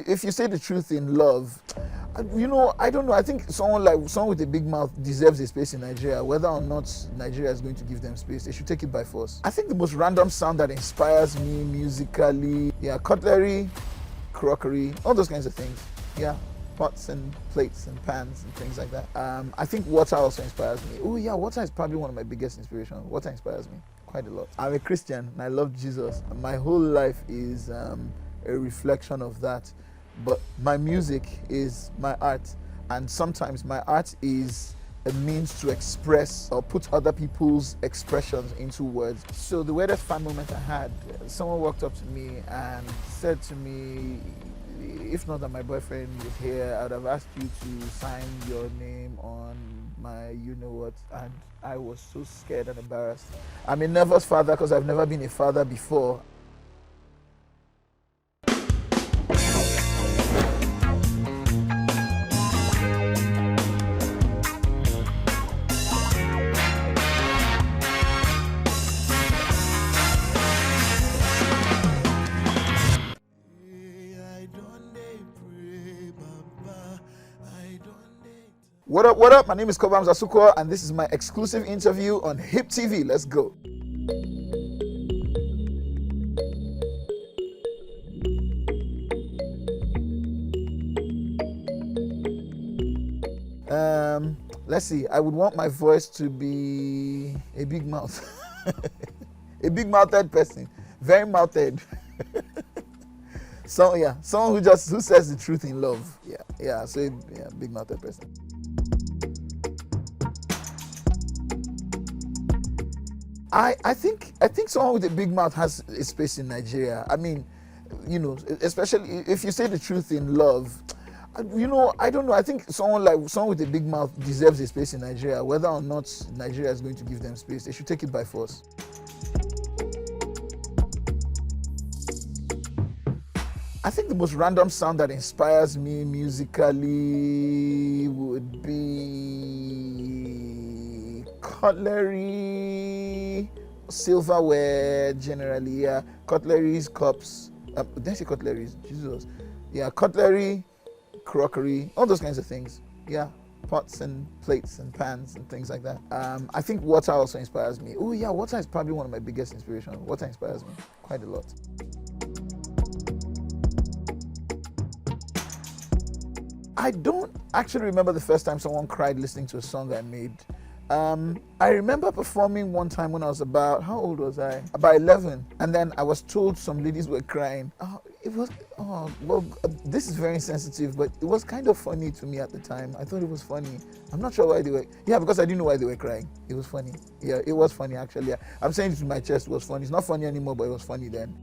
if you say the truth in love, I don't know. I think someone with a big mouth deserves a space in Nigeria. Whether or not Nigeria is going to give them space, they should take it by force. I think the most random sound that inspires me musically, cutlery, crockery, all those kinds of things. Yeah, pots and plates and pans and things like that. I think water also inspires me. Oh yeah, water is probably one of my biggest inspirations. Water inspires me quite a lot. I'm a Christian and I love Jesus. My whole life is a reflection of that. But my music is my art, and sometimes my art is a means to express or put other people's expressions into words. So the weirdest fan moment I had, someone walked up to me and said to me, if not that my boyfriend was here, I would have asked you to sign your name on my you-know-what, and I was so scared and embarrassed. I'm a nervous father because I've never been a father before. What up? My name is Cobhams Asuko, and this is my exclusive interview on Hip TV. Let's go. Let's see. I would want my voice to be a big mouth. A big mouthed person. Very mouthed. Someone who says the truth in love. Big mouthed person. I think someone with a big mouth has a space in Nigeria. I mean, especially if you say the truth in love, I don't know. I think someone with a big mouth deserves a space in Nigeria. Whether or not Nigeria is going to give them space, they should take it by force. I think the most random sound that inspires me musically would be cutlery, silverware generally, cutleries, cups, did I say cutleries? Jesus. Cutlery, crockery, all those kinds of things. Pots and plates and pans and things like that. I think water also inspires me. Oh yeah, water is probably one of my biggest inspirations. Water inspires me quite a lot. I don't actually remember the first time someone cried listening to a song I made. I remember performing one time when I was about 11, and then I was told some ladies were crying. This is very insensitive, but it was kind of funny to me at the time. I thought it was funny. I'm not sure why they were, because I didn't know why they were crying. It was funny. Yeah, it was funny actually. I'm saying it to my chest, it was funny. It's not funny anymore, but it was funny then.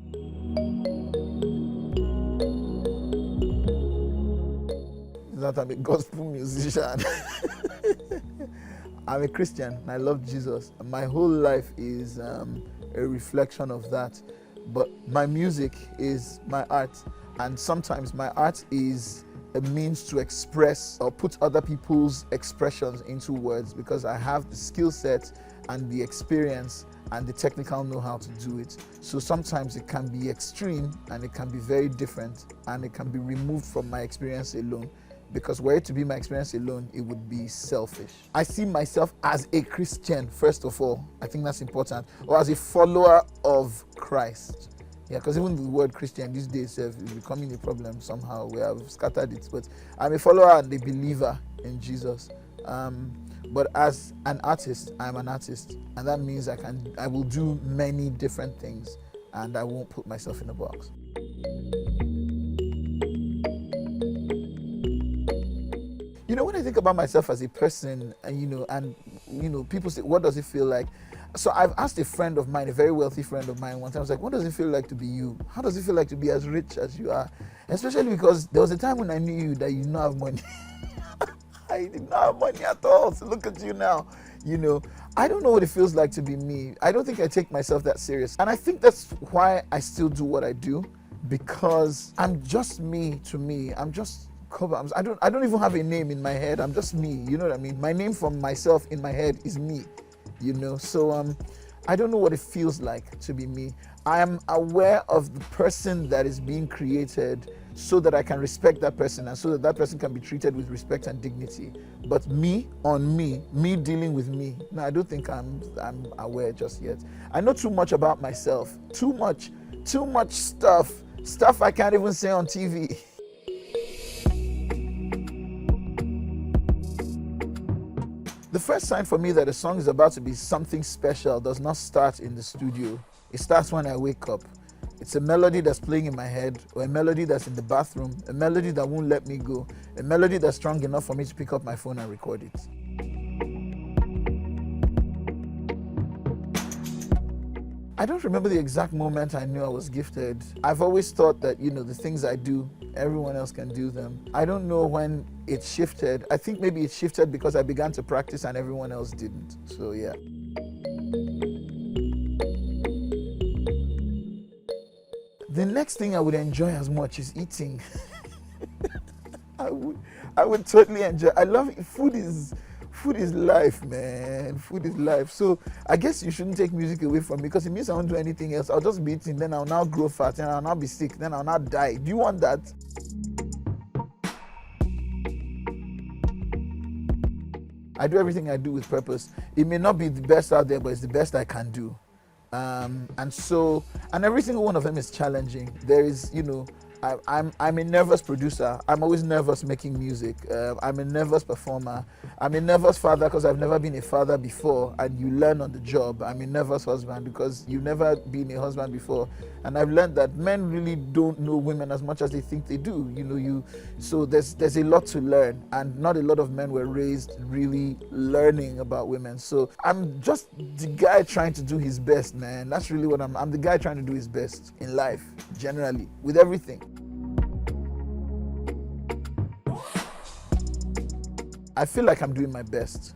That I'm a gospel musician. I'm a Christian and I love Jesus. My whole life is a reflection of that. But my music is my art, and sometimes my art is a means to express or put other people's expressions into words, because I have the skill set and the experience and the technical know-how to do it. So sometimes it can be extreme and it can be very different, and it can be removed from my experience alone. Because were it to be my experience alone, it would be selfish. I see myself as a Christian, first of all. I think that's important. Or as a follower of Christ. Because even the word Christian these days is becoming a problem somehow. We have scattered it. But I'm a follower and a believer in Jesus. But as an artist, I'm an artist. And that means I will do many different things, and I won't put myself in a box. When I think about myself as a person, and people say, what does it feel like? So I've asked a friend of mine, a very wealthy friend of mine one time, I was like, what does it feel like to be you? How does it feel like to be as rich as you are? Especially because there was a time when I knew you that you did not have money. I did not have money at all. So look at you now. I don't know what it feels like to be me. I don't think I take myself that serious. And I think that's why I still do what I do, because I'm just me to me. I'm just Cobhams. I don't even have a name in my head. I'm just me. You know what I mean? My name from myself in my head is me. So I don't know what it feels like to be me. I am aware of the person that is being created so that I can respect that person and so that that person can be treated with respect and dignity. But me dealing with me, no, I don't think I'm aware just yet. I know too much about myself, too much stuff I can't even say on TV. The first sign for me that a song is about to be something special does not start in the studio. It starts when I wake up. It's a melody that's playing in my head, or a melody that's in the bathroom, a melody that won't let me go, a melody that's strong enough for me to pick up my phone and record it. I don't remember the exact moment I knew I was gifted. I've always thought that, the things I do, everyone else can do them. I don't know when it shifted. I think maybe it shifted because I began to practice and everyone else didn't. So yeah. The next thing I would enjoy as much is eating. I would totally enjoy. I love it. Food is life, man. Food is life. So I guess you shouldn't take music away from me, because it means I won't do anything else. I'll just be eating, then I'll now grow fat, and I'll now be sick, then I'll now die. Do you want that? I do everything I do with purpose. It may not be the best out there, but it's the best I can do. And every single one of them is challenging. There is, I'm a nervous producer. I'm always nervous making music. I'm a nervous performer. I'm a nervous father because I've never been a father before, and you learn on the job. I'm a nervous husband because you've never been a husband before, and I've learned that men really don't know women as much as they think they do. So there's a lot to learn, and not a lot of men were raised really learning about women. So I'm just the guy trying to do his best, man. That's really what I'm the guy trying to do his best in life, generally, with everything. I feel like I'm doing my best.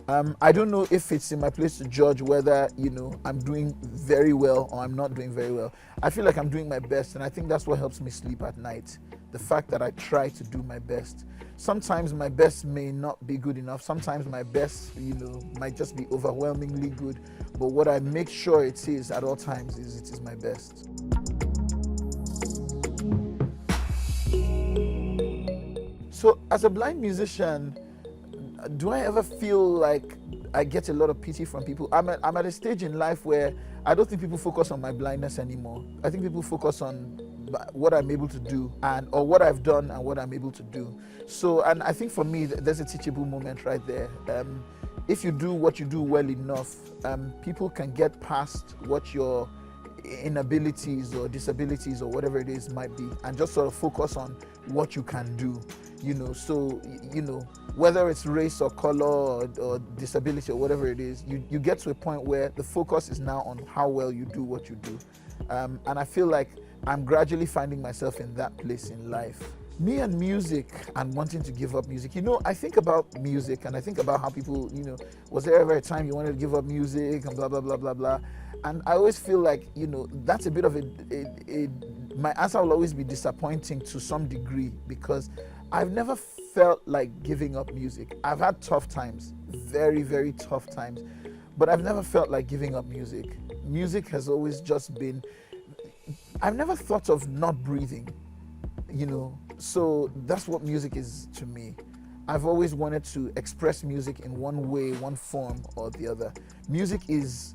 I don't know if it's in my place to judge whether, I'm doing very well or I'm not doing very well. I feel like I'm doing my best, and I think that's what helps me sleep at night. The fact that I try to do my best. Sometimes my best may not be good enough. Sometimes my best, might just be overwhelmingly good. But what I make sure it is at all times is it is my best. So as a blind musician, do I ever feel like I get a lot of pity from people? I'm at a stage in life where I don't think people focus on my blindness anymore. I think people focus on what I'm able to do or what I've done and what I'm able to do. So, and I think for me, there's a teachable moment right there. If you do what you do well enough, people can get past what your inabilities or disabilities or whatever it is might be, and just sort of focus on what you can do. So whether it's race or color or disability or whatever it is, you get to a point where the focus is now on how well you do what you do. And I feel like I'm gradually finding myself in that place in life. Me and music and wanting to give up music. I think about music and I think about how people, was there ever a time you wanted to give up music and blah, blah, blah, blah, blah. And I always feel like, that's a bit of my answer will always be disappointing to some degree, because I've never felt like giving up music. I've had tough times, very, very tough times, but I've never felt like giving up music. Music has always just been, I've never thought of not breathing, so that's what music is to me. I've always wanted to express music in one way, one form or the other. Music is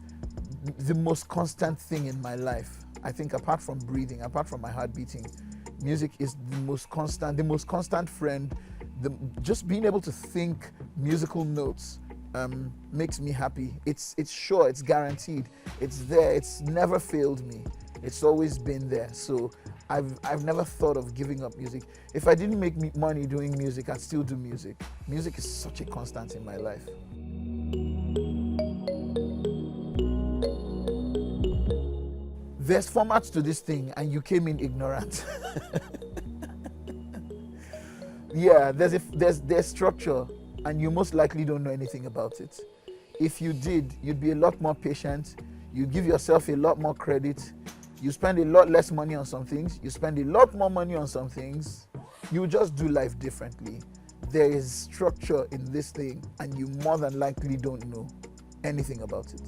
the most constant thing in my life. I think apart from breathing, apart from my heart beating, music is the most constant friend. Just being able to think musical notes makes me happy. It's sure, it's guaranteed, it's there, it's never failed me. It's always been there. So I've never thought of giving up music. If I didn't make money doing music, I'd still do music. Music is such a constant in my life. There's formats to this thing, and you came in ignorant. Yeah, there's structure, and you most likely don't know anything about it. If you did, you'd be a lot more patient. You give yourself a lot more credit. You spend a lot less money on some things. You spend a lot more money on some things. You just do life differently. There is structure in this thing, and you more than likely don't know anything about it.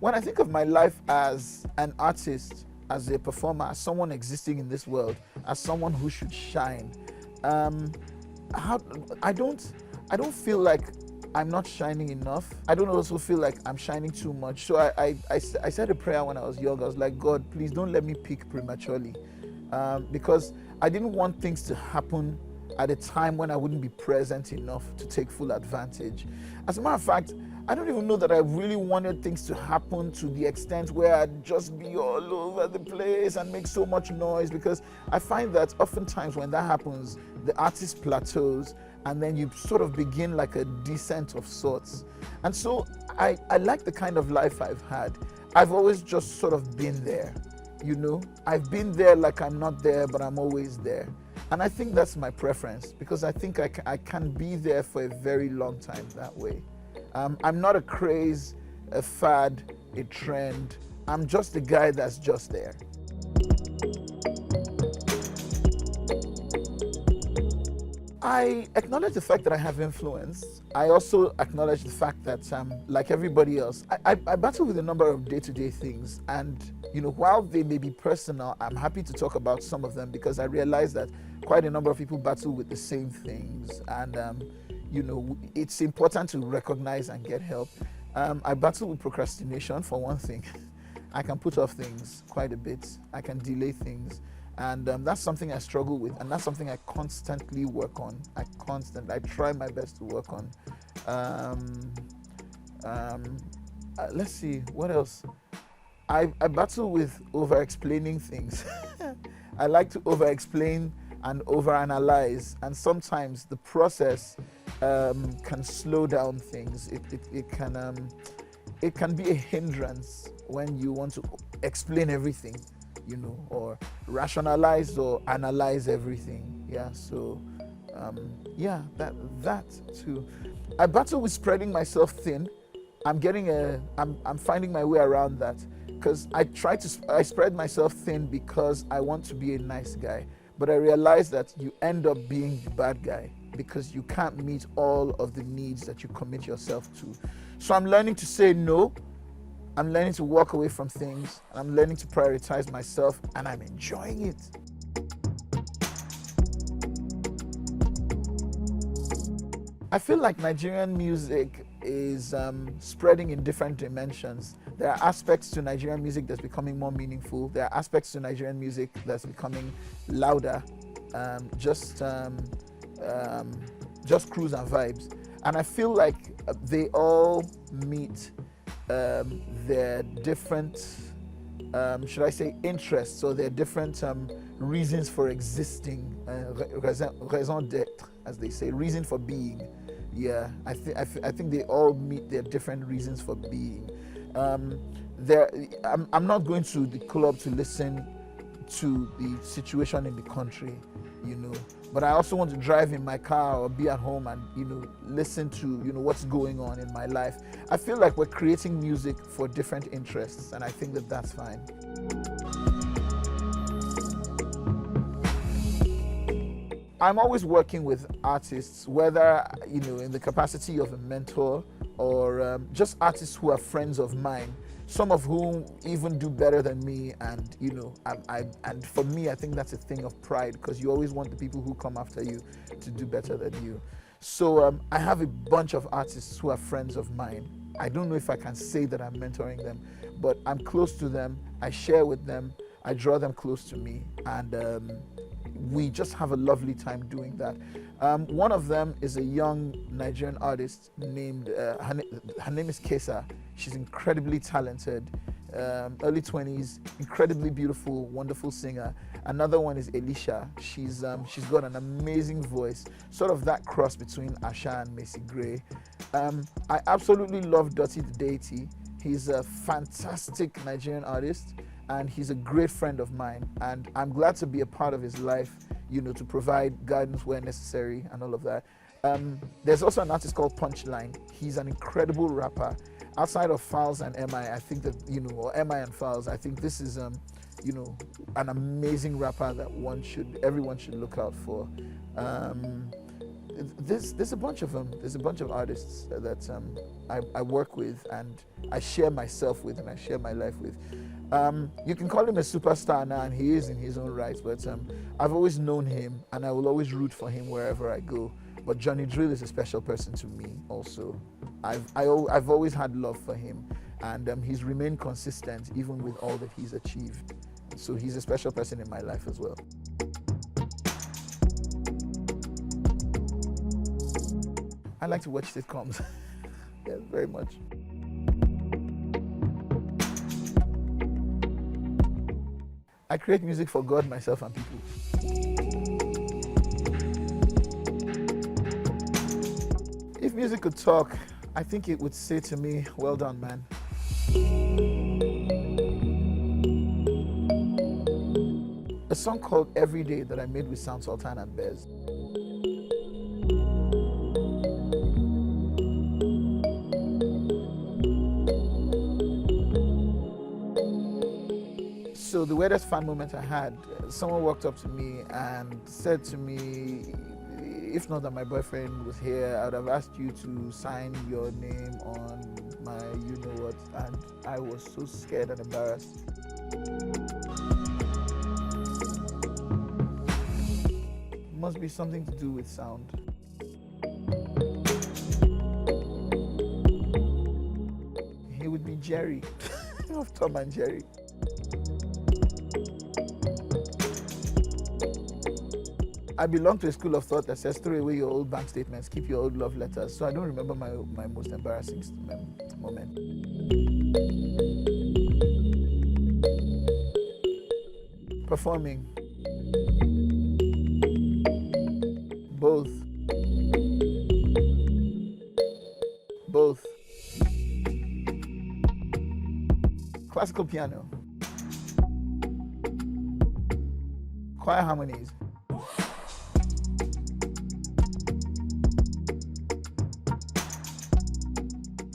when I think of my life as an artist, as a performer, as someone existing in this world, as someone who should shine, um, how, I don't feel like I'm not shining enough. I don't also feel like I'm shining too much. So I said a prayer when I was young. I was like, God, please don't let me peak prematurely, because I didn't want things to happen at a time when I wouldn't be present enough to take full advantage. As a matter of fact, I don't even know that I really wanted things to happen to the extent where I'd just be all over the place and make so much noise, because I find that oftentimes when that happens, the artist plateaus and then you sort of begin like a descent of sorts. And so I like the kind of life I've had. I've always just sort of been there, you know? I've been there like I'm not there, but I'm always there. And I think that's my preference, because I think I can be there for a very long time that way. I'm not a craze, a fad, a trend. I'm just a guy that's just there. I acknowledge the fact that I have influence. I also acknowledge the fact that, like everybody else, I battle with a number of day-to-day things. And, you know, while they may be personal, I'm happy to talk about some of them, because I realize that quite a number of people battle with the same things. And, you know, it's important to recognize and get help. I battle with procrastination, for one thing. I can put off things quite a bit. I can delay things. And that's something I struggle with, and that's something I constantly work on. I try my best to work on. Let's see, what else? I battle with over-explaining things. I like to over-explain and over-analyze, and sometimes the process can slow down things. It can be a hindrance when you want to explain everything, you know, or rationalize or analyze everything. Yeah, so yeah, that too. I battle with spreading myself thin. I'm finding my way around that, because I spread myself thin because I want to be a nice guy, but I realize that you end up being the bad guy because you can't meet all of the needs that you commit yourself to. So I'm learning to say no. I'm learning to walk away from things. I'm learning to prioritize myself, and I'm enjoying it. I feel like Nigerian music is spreading in different dimensions. There are aspects to Nigerian music that's becoming more meaningful. There are aspects to Nigerian music that's becoming louder, just cruise and vibes. And I feel like they all meet their different, should I say, interests, or their different reasons for existing, raison d'être, as they say, reason for being. Yeah, I think they all meet their different reasons for being. I'm not going to the club to listen to the situation in the country, you know, but I also want to drive in my car or be at home and, you know, listen to, you know, what's going on in my life. I feel like we're creating music for different interests, and I think that that's fine. I'm always working with artists, whether, you know, in the capacity of a mentor or just artists who are friends of mine, some of whom even do better than me. And, you know, and for me, I think that's a thing of pride, because you always want the people who come after you to do better than you. So I have a bunch of artists who are friends of mine. I don't know if I can say that I'm mentoring them, but I'm close to them. I share with them. I draw them close to me, and we just have a lovely time doing that. One of them is a young Nigerian artist named, her name is Kesa. She's incredibly talented, early 20s, incredibly beautiful, wonderful singer. Another one is Elisha. She's got an amazing voice, sort of that cross between Asha and Macy Gray. I absolutely love Dotty the Deity. He's a fantastic Nigerian artist, and he's a great friend of mine, and I'm glad to be a part of his life, you know, to provide guidance where necessary and all of that. There's also an artist called Punchline. He's an incredible rapper. Outside of Files and MI, I think that, you know, or MI and Files, I think this is, you know, an amazing rapper that everyone should look out for. there's a bunch of them. There's a bunch of artists that I work with and I share myself with and I share my life with. You can call him a superstar now, and he is in his own right, but I've always known him and I will always root for him wherever I go. But Johnny Drill is a special person to me also. I've always had love for him, and he's remained consistent even with all that he's achieved. So he's a special person in my life as well. I like to watch sitcoms. Yes, very much. I create music for God, myself, and people. If music could talk, I think it would say to me, well done, man. A song called Every Day that I made with Sound Sultan and Bez. So the weirdest fan moment I had, someone walked up to me and said to me, if not that my boyfriend was here, I would have asked you to sign your name on my you-know-what, and I was so scared and embarrassed. Must be something to do with sound. He would be Jerry, of Tom and Jerry. I belong to a school of thought that says throw away your old bank statements, keep your old love letters. So I don't remember my most embarrassing moment. Performing. Both. Classical piano. Choir harmonies.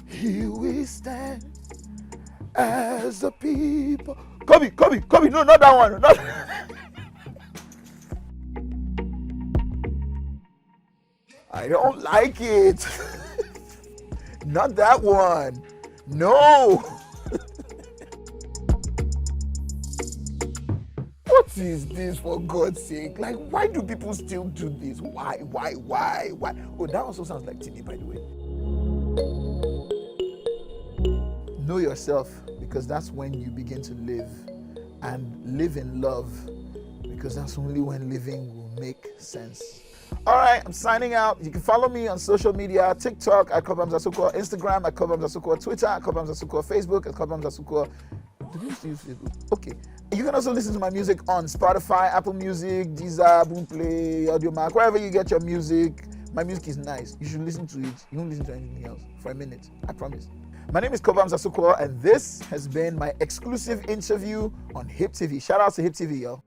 Here we stand as a people. Kobe, no, not that one. Not I don't like it. Not that one. No. What is this, for God's sake? Like, why do people still do this? Why? Oh, that also sounds like Timmy, by the way. Know yourself, because that's when you begin to live, and live in love, because that's only when living will make sense. All right, I'm signing out. You can follow me on social media: TikTok at Cobhams Asukwa, Instagram at Cobhams Asukwa, Twitter at Cobhams Asukwa, Facebook at Cobhams Asukwa. Do you still use Facebook? Okay. You can also listen to my music on Spotify, Apple Music, Deezer, Boomplay, Audiomack, wherever you get your music. My music is nice. You should listen to it. You won't listen to anything else for a minute. I promise. My name is Cobhams Asukwa, and this has been my exclusive interview on Hip TV. Shout out to Hip TV, y'all.